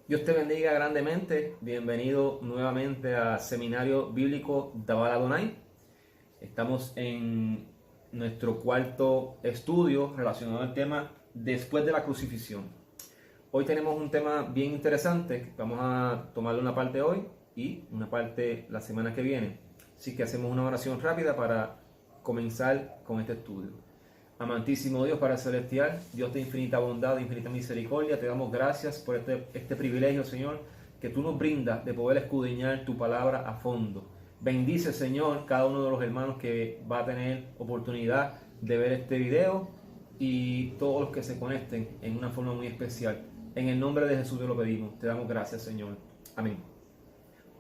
Dios te bendiga grandemente. Bienvenido nuevamente a Seminario Bíblico Dabar Adonai. Estamos en nuestro cuarto estudio relacionado al tema después de la crucifixión. Hoy tenemos un tema bien interesante. Vamos a tomarle una parte hoy y una parte la semana que viene. Así que hacemos una oración rápida para comenzar con este estudio. Amantísimo Dios, Padre Celestial, Dios de infinita bondad, de infinita misericordia, te damos gracias por este privilegio, Señor, que tú nos brindas de poder escudriñar tu palabra a fondo. Bendice, Señor, cada uno de los hermanos que va a tener oportunidad de ver este video y todos los que se conecten en una forma muy especial. En el nombre de Jesús te lo pedimos, te damos gracias, Señor. Amén.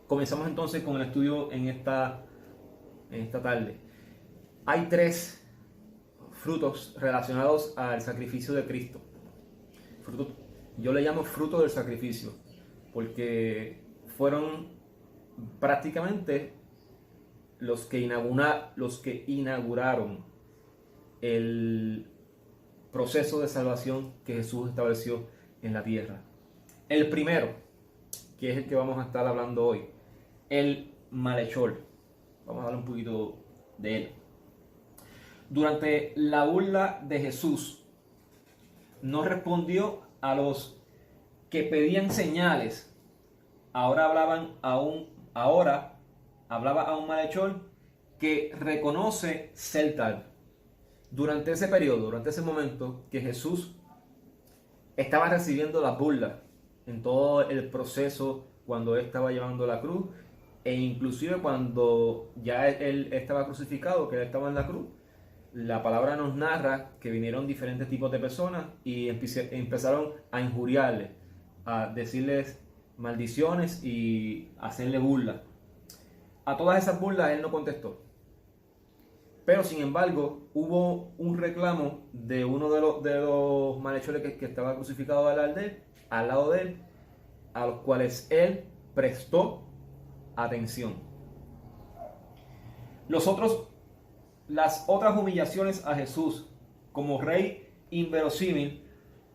Comenzamos entonces con el estudio en esta tarde. Hay tres frutos relacionados al sacrificio de Cristo. Yo le llamo fruto del sacrificio porque fueron prácticamente los que inauguraron el proceso de salvación que Jesús estableció en la tierra. El primero, que es el que vamos a estar hablando hoy, el malhechor. Vamos a hablar un poquito de él. Durante la burla de Jesús, no respondió a los que pedían señales. Ahora hablaba a un malhechor que reconoce ser tal. Durante ese periodo, durante ese momento que Jesús estaba recibiendo las burlas en todo el proceso cuando él estaba llevando la cruz e inclusive cuando ya él estaba crucificado, que él estaba en la cruz, la palabra nos narra que vinieron diferentes tipos de personas y empezaron a injuriarle, a decirles maldiciones y hacerle burla. A todas esas burlas él no contestó. Pero sin embargo, hubo un reclamo de uno de los malhechores que estaba crucificado al lado de él, a los cuales él prestó atención. Las otras humillaciones a Jesús como rey inverosímil,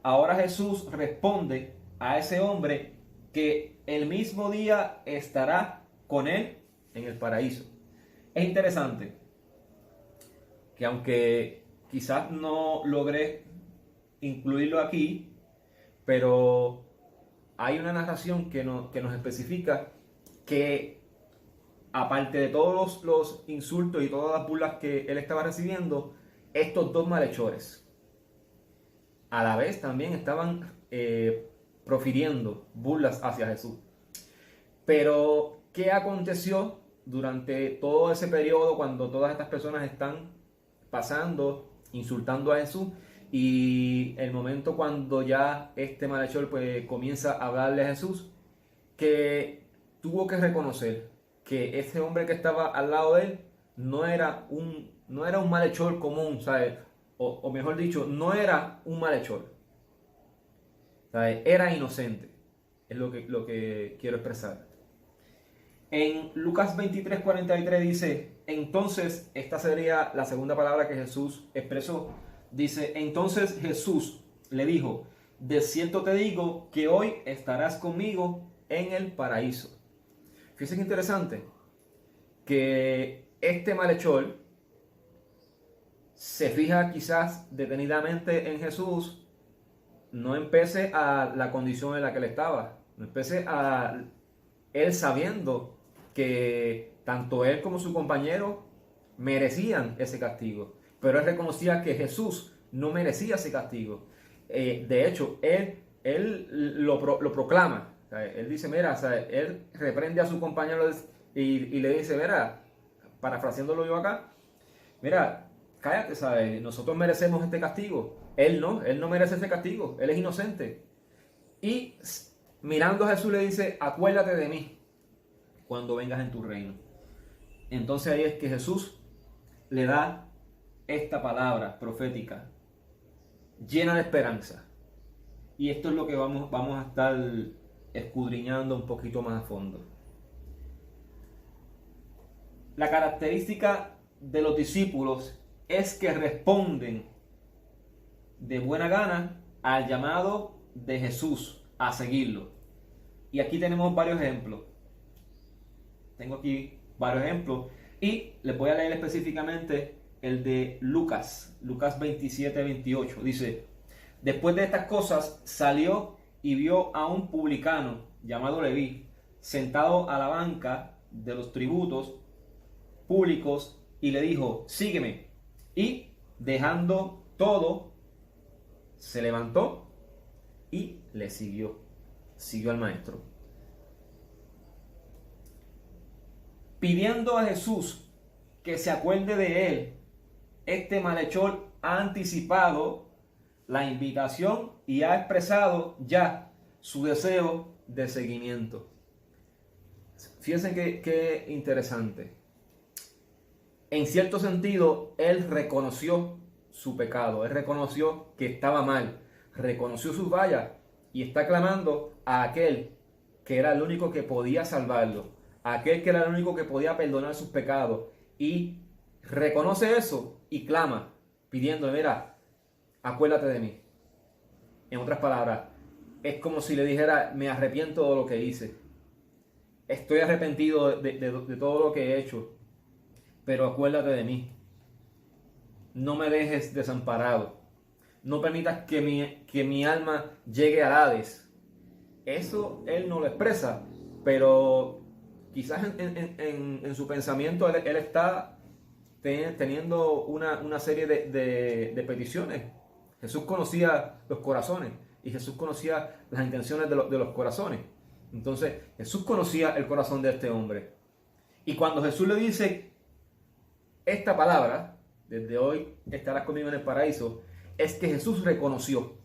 ahora Jesús responde a ese hombre que el mismo día estará con él en el paraíso. Es interesante que aunque quizás no logré incluirlo aquí, pero hay una narración que nos especifica que aparte de todos los insultos y todas las burlas que él estaba recibiendo, estos dos malhechores a la vez también estaban profiriendo burlas hacia Jesús. Pero, ¿qué aconteció durante todo ese periodo cuando todas estas personas están pasando, insultando a Jesús? Y el momento cuando ya este malhechor pues comienza a hablarle a Jesús, que tuvo que reconocer que ese hombre que estaba al lado de él no era un malhechor común, ¿sabes? O mejor dicho, no era un malhechor, ¿sabes? Era inocente, es lo que quiero expresar. En Lucas 23:43 dice, entonces, esta sería la segunda palabra que Jesús expresó. Dice, entonces Jesús le dijo, de cierto te digo que hoy estarás conmigo en el paraíso. Fíjense que interesante que este malhechor se fija quizás detenidamente en Jesús, no empece a la condición en la que él estaba, no empece a él sabiendo que tanto él como su compañero merecían ese castigo, pero él reconocía que Jesús no merecía ese castigo. De hecho, él lo proclama. O sea, él dice, mira, o sea, él reprende a su compañero y le dice, mira, parafraseándolo yo acá, mira, cállate, ¿sabes? Nosotros merecemos este castigo. Él no merece ese castigo, él es inocente. Y mirando a Jesús le dice, acuérdate de mí cuando vengas en tu reino. Entonces ahí es que Jesús le da esta palabra profética llena de esperanza. Y esto es lo que vamos a estar escudriñando un poquito más a fondo. La característica de los discípulos es que responden de buena gana al llamado de Jesús a seguirlo. Y aquí tenemos varios ejemplos. Tengo aquí varios ejemplos y les voy a leer específicamente el de Lucas 27-28. Dice: después de estas cosas salió y vio a un publicano llamado Leví sentado a la banca de los tributos públicos y le dijo: sígueme. Y dejando todo, se levantó y le siguió al maestro. Pidiendo a Jesús que se acuerde de él, este malhechor ha anticipado la invitación y ha expresado ya su deseo de seguimiento. Fíjense qué interesante. En cierto sentido, él reconoció su pecado, él reconoció que estaba mal, reconoció sus fallas y está clamando a aquel que era el único que podía salvarlo, a aquel que era el único que podía perdonar sus pecados, y reconoce eso y clama pidiéndole: mira, acuérdate de mí. En otras palabras, es como si le dijera: me arrepiento de lo que hice, estoy arrepentido de todo lo que he hecho, pero acuérdate de mí, no me dejes desamparado, no permitas que mi alma llegue al Hades. Eso él no lo expresa, pero quizás en su pensamiento él está teniendo una serie de peticiones. Jesús conocía los corazones y Jesús conocía las intenciones de los corazones. Entonces Jesús conocía el corazón de este hombre. Y cuando Jesús le dice esta palabra: desde hoy estarás conmigo en el paraíso, es que Jesús reconoció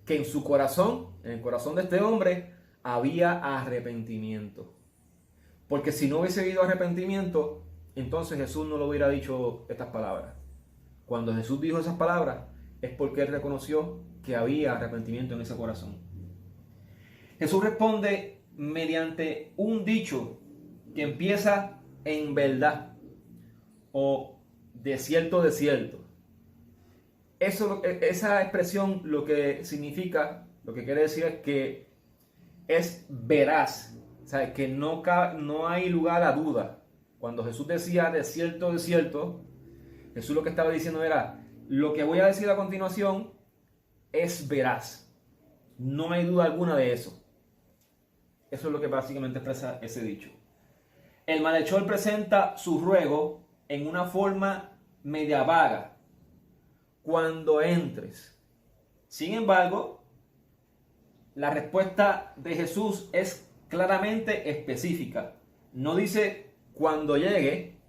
que en su corazón, en el corazón de este hombre, había arrepentimiento. Porque si no hubiese habido arrepentimiento, entonces Jesús no le hubiera dicho estas palabras. Cuando Jesús dijo esas palabras, es porque él reconoció que había arrepentimiento en ese corazón. Jesús responde mediante un dicho que empieza en verdad o de cierto, de cierto. Esa expresión lo que significa, lo que quiere decir es que es veraz, o sea, que no hay lugar a duda. Cuando Jesús decía de cierto, Jesús lo que estaba diciendo era: lo que voy a decir a continuación es veraz, no hay duda alguna de eso. Eso es lo que básicamente expresa ese dicho. El malhechor presenta su ruego en una forma media vaga: cuando entres. Sin embargo, la respuesta de Jesús es claramente específica. No dice cuando llegue.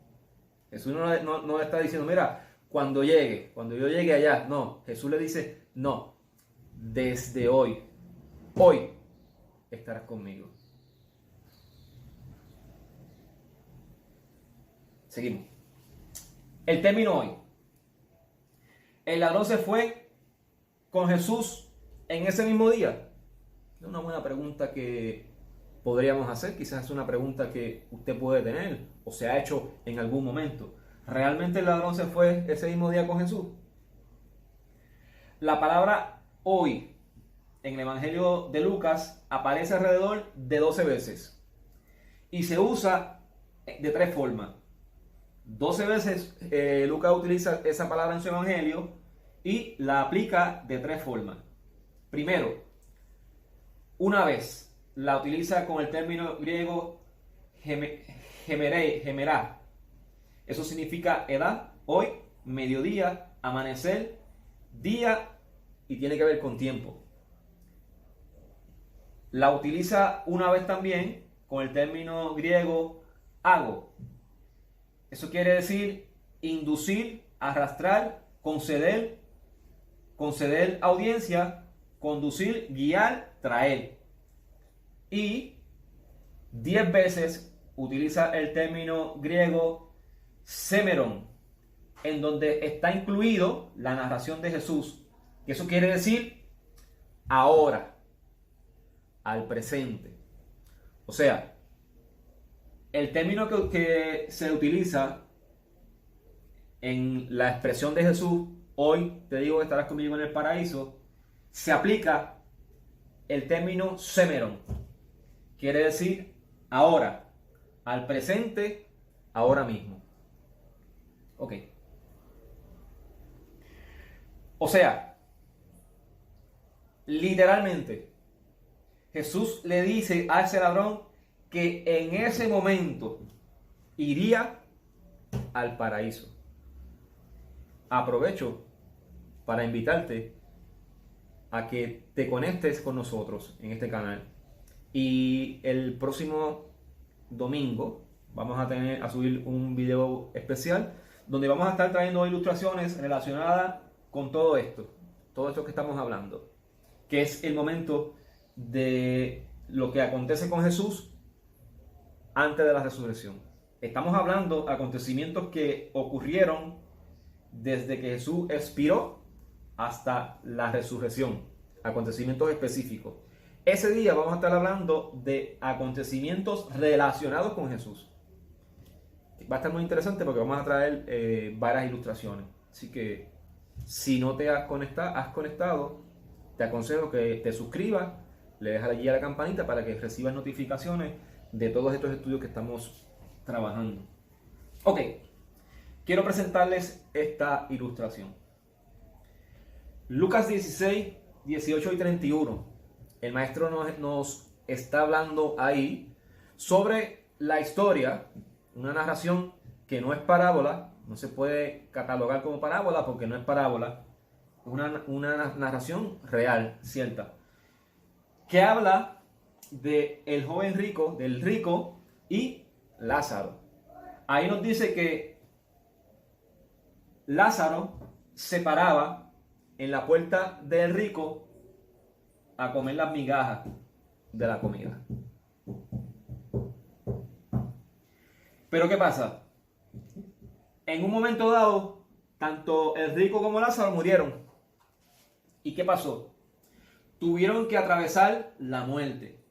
Jesús no le está diciendo: mira, cuando llegue, cuando yo llegue allá. No, Jesús le dice: no, desde hoy estarás conmigo. Seguimos. El término hoy. El ladrón se fue con Jesús en ese mismo día. Es una buena pregunta que podríamos hacer. Quizás es una pregunta que usted puede tener o se ha hecho en algún momento. ¿Realmente el ladrón se fue ese mismo día con Jesús? La palabra hoy en el Evangelio de Lucas aparece alrededor de 12 veces y se usa de 3 formas. 12 veces Lucas utiliza esa palabra en su Evangelio y la aplica de 3 formas. Primero, una vez la utiliza con el término griego gemerá. Eso significa edad, hoy, mediodía, amanecer, día, y tiene que ver con tiempo. La utiliza una vez también con el término griego ago. Eso quiere decir inducir, arrastrar, conceder audiencia, conducir, guiar, traer. Y 10 veces utiliza el término griego semeron, en donde está incluido la narración de Jesús. Que eso quiere decir ahora, al presente. O sea, el término que se utiliza en la expresión de Jesús, hoy te digo que estarás conmigo en el paraíso, se aplica el término semeron. quiere decir ahora, al presente, ahora mismo. Ok. O sea, literalmente, Jesús le dice a ese ladrón que en ese momento iría al paraíso. Aprovecho para invitarte a que te conectes con nosotros en este canal. Y el próximo domingo vamos a subir un video especial donde vamos a estar trayendo ilustraciones relacionadas con todo esto que estamos hablando, que es el momento de lo que acontece con Jesús antes de la resurrección. Estamos hablando de acontecimientos que ocurrieron desde que Jesús expiró hasta la resurrección, acontecimientos específicos. Ese día vamos a estar hablando de acontecimientos relacionados con Jesús. Va a estar muy interesante porque vamos a traer varias ilustraciones. Así que si no te has conectado, te aconsejo que te suscribas, le dejas allí a la campanita para que recibas notificaciones de todos estos estudios que estamos trabajando. Ok, quiero presentarles esta ilustración. Lucas 16, 18 y 31. El maestro nos está hablando ahí sobre la historia, una narración que no es parábola, no se puede catalogar como parábola porque no es parábola, es una narración real, cierta, que habla de el joven rico, del rico y Lázaro. Ahí nos dice que Lázaro se paraba en la puerta del rico a comer las migajas de la comida. Pero ¿qué pasa? En un momento dado, tanto el rico como Lázaro murieron. ¿Y qué pasó? Tuvieron que atravesar la muerte.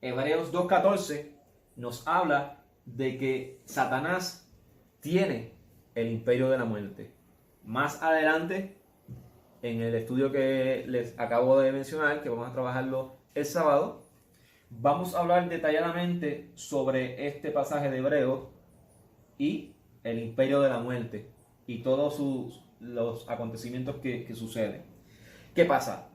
Hebreos 2:14 nos habla de que Satanás tiene el imperio de la muerte. Más adelante, en el estudio que les acabo de mencionar, que vamos a trabajarlo el sábado, vamos a hablar detalladamente sobre este pasaje de Hebreos y el imperio de la muerte y todos los acontecimientos que suceden. ¿Qué pasa?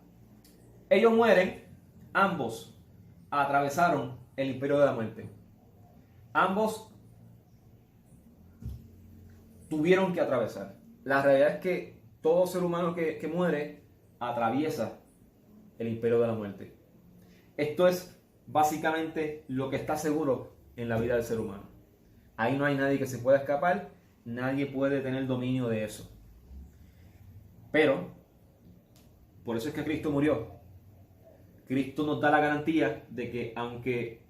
Ellos mueren, ambos atravesaron el imperio de la muerte. Ambos tuvieron que atravesar. La realidad es que todo ser humano que muere atraviesa el imperio de la muerte. Esto es básicamente lo que está seguro en la vida del ser humano. Ahí no hay nadie que se pueda escapar, nadie puede tener dominio de eso. Pero, por eso es que Cristo murió. Cristo nos da la garantía de que aunque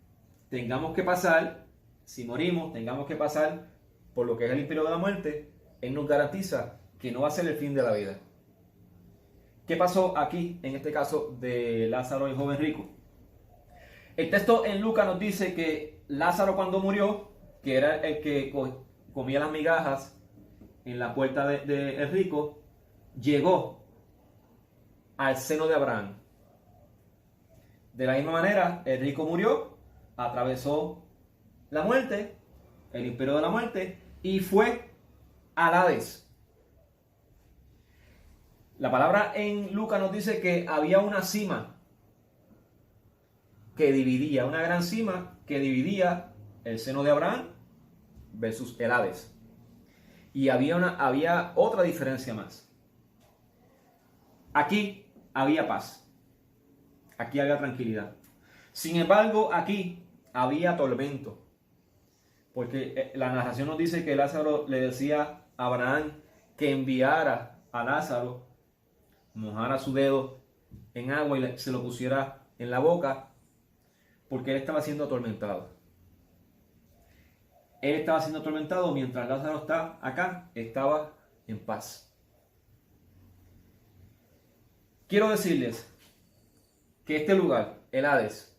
tengamos que pasar, si morimos, tengamos que pasar por lo que es el imperio de la muerte, Él nos garantiza que no va a ser el fin de la vida. ¿Qué pasó aquí, en este caso de Lázaro y el joven rico? El texto en Lucas nos dice que Lázaro cuando murió, que era el que comía las migajas en la puerta del rico, llegó al seno de Abraham. De la misma manera, el rico murió, atravesó la muerte, el imperio de la muerte, y fue al Hades. La palabra en Lucas nos dice que había una cima que dividía, una gran cima que dividía el seno de Abraham versus el Hades. Y había otra diferencia más. Aquí había paz. Aquí había tranquilidad. Sin embargo, aquí había tormento. Porque la narración nos dice que Lázaro le decía a Abraham que enviara a Lázaro, mojara su dedo en agua y se lo pusiera en la boca, porque él estaba siendo atormentado. Él estaba siendo atormentado mientras Lázaro está acá, estaba en paz. Quiero decirles que este lugar, el Hades,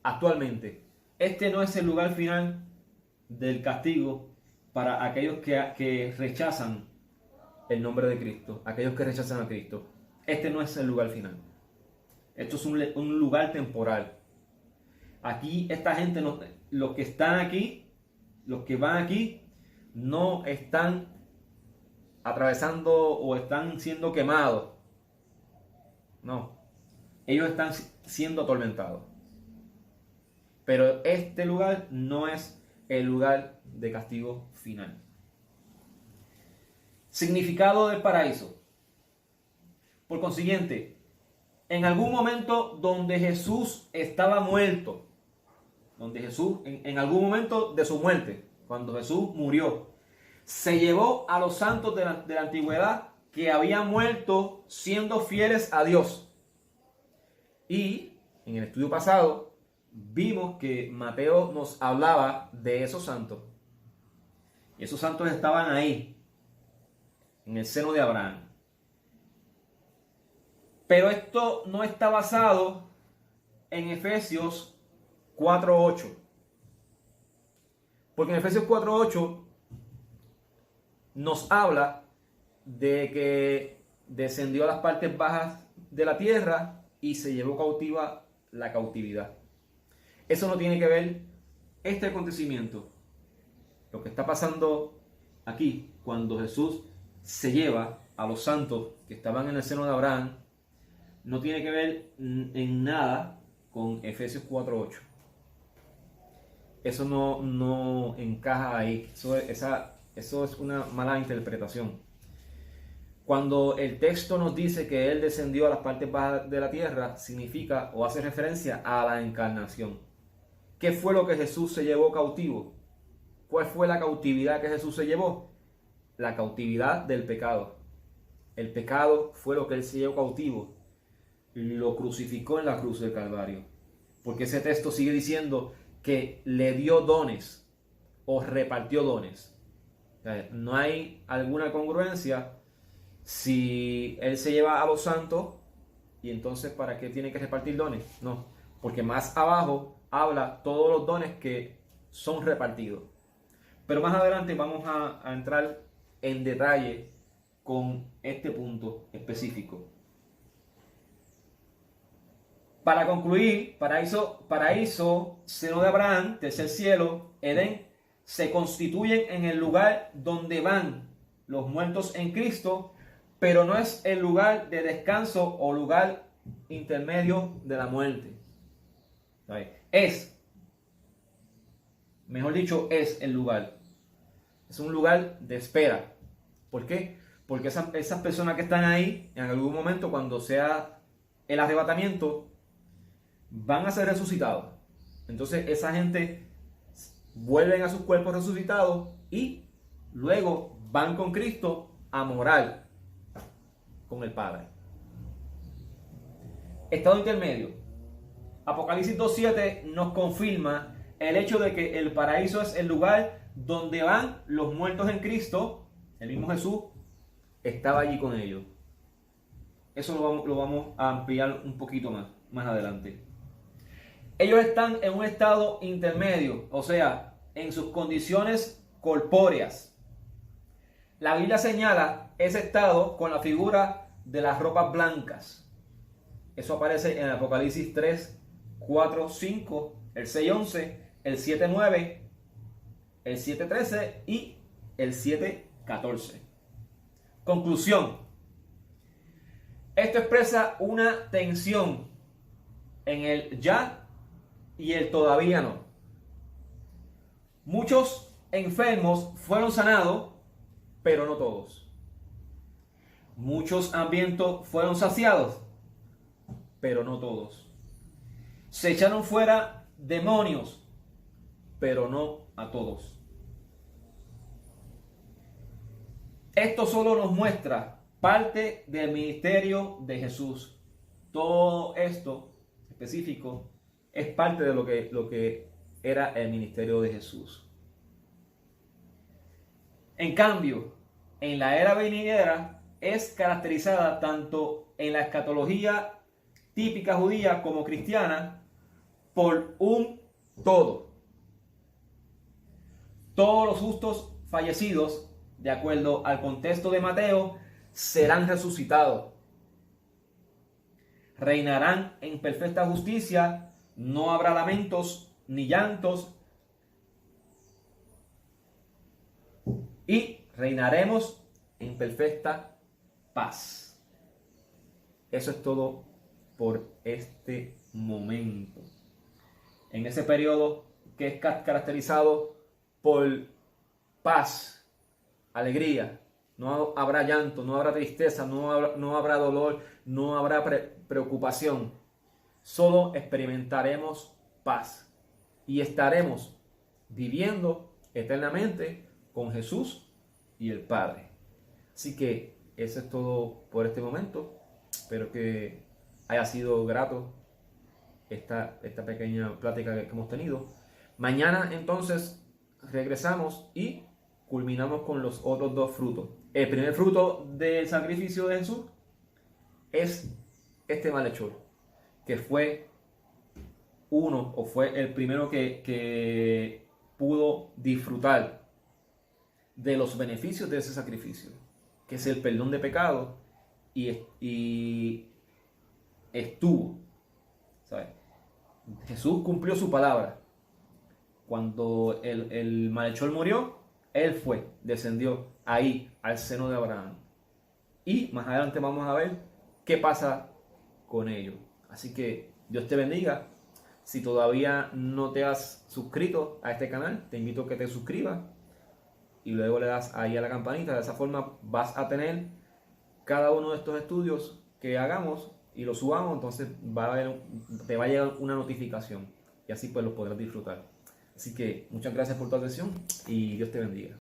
actualmente, este no es el lugar final del castigo para aquellos que rechazan el nombre de Cristo, aquellos que rechazan a Cristo. Este no es el lugar final. Esto es un lugar temporal. Aquí esta gente, los que están aquí, los que van aquí, no están atravesando o están siendo quemados. No, ellos están siendo atormentados. Pero este lugar no es el lugar de castigo final. Significado del paraíso. Por consiguiente, en algún momento donde Jesús estaba muerto, donde Jesús, en algún momento de su muerte, cuando Jesús murió, se llevó a los santos de la antigüedad que habían muerto siendo fieles a Dios. Y en el estudio pasado vimos que Mateo nos hablaba de esos santos. Y esos santos estaban ahí, en el seno de Abraham. Pero esto no está basado en Efesios 4:8. Porque en Efesios 4:8 nos habla de que descendió a las partes bajas de la tierra y se llevó cautiva la cautividad. Eso no tiene que ver este acontecimiento, lo que está pasando aquí, cuando Jesús se lleva a los santos que estaban en el seno de Abraham, no tiene que ver en nada con Efesios 4:8. Eso no encaja ahí. Eso es una mala interpretación. Cuando el texto nos dice que Él descendió a las partes bajas de la tierra, significa o hace referencia a la encarnación. ¿Qué fue lo que Jesús se llevó cautivo? ¿Cuál fue la cautividad que Jesús se llevó? La cautividad del pecado. El pecado fue lo que Él se llevó cautivo. Lo crucificó en la cruz del Calvario. Porque ese texto sigue diciendo que le dio dones o repartió dones. O sea, no hay alguna congruencia si Él se lleva a los santos y entonces ¿para qué tiene que repartir dones? No, porque más abajo habla todos los dones que son repartidos. Pero más adelante vamos a entrar en detalle con este punto específico. Para concluir, paraíso, seno de Abraham, tercer cielo, Edén, se constituyen en el lugar donde van los muertos en Cristo, pero no es el lugar de descanso o lugar intermedio de la muerte. Mejor dicho, es el lugar. Es un lugar de espera. ¿Por qué? Porque esas personas que están ahí, en algún momento, cuando sea el arrebatamiento, van a ser resucitados. Entonces esa gente vuelven a sus cuerpos resucitados y luego van con Cristo a morar con el Padre. Estado intermedio. Apocalipsis 2:7 nos confirma el hecho de que el paraíso es el lugar donde van los muertos en Cristo. El mismo Jesús estaba allí con ellos. Eso lo vamos a ampliar un poquito más adelante. Ellos están en un estado intermedio, o sea, en sus condiciones corpóreas. La Biblia señala ese estado con la figura de las ropas blancas. Eso aparece en Apocalipsis 3, 4, 5, el 6, 11, el 7, 9, el 7, 13 y el 7, 14. Conclusión. Esto expresa una tensión en el ya y el todavía no. Muchos enfermos fueron sanados, pero no todos. Muchos hambrientos fueron saciados, pero no todos. Se echaron fuera demonios, pero no a todos. Esto solo nos muestra parte del ministerio de Jesús. Todo esto específico es parte de lo que era el ministerio de Jesús. En cambio, en la era venidera es caracterizada tanto en la escatología típica judía como cristiana por un todo. Todos los justos fallecidos, de acuerdo al contexto de Mateo, serán resucitados. Reinarán en perfecta justicia no habrá lamentos ni llantos, y reinaremos en perfecta paz. Eso es todo por este momento. En ese periodo que es caracterizado por paz, alegría, no habrá llanto, no habrá tristeza, no habrá dolor, no habrá preocupación. Solo experimentaremos paz y estaremos viviendo eternamente con Jesús y el Padre. Así que eso es todo por este momento. Espero que haya sido grato esta pequeña plática que hemos tenido. Mañana entonces regresamos y culminamos con los otros dos frutos. El primer fruto del sacrificio de Jesús es este malhechor, que fue fue el primero que pudo disfrutar de los beneficios de ese sacrificio, que es el perdón de pecado, y estuvo, ¿sabes? Jesús cumplió su palabra. Cuando el malhechor murió, él descendió ahí al seno de Abraham. Y más adelante vamos a ver qué pasa con ello. Así que Dios te bendiga. Si todavía no te has suscrito a este canal, te invito a que te suscribas y luego le das ahí a la campanita. De esa forma vas a tener cada uno de estos estudios que hagamos y los subamos, entonces te va a llegar una notificación y así pues los podrás disfrutar. Así que muchas gracias por tu atención y Dios te bendiga.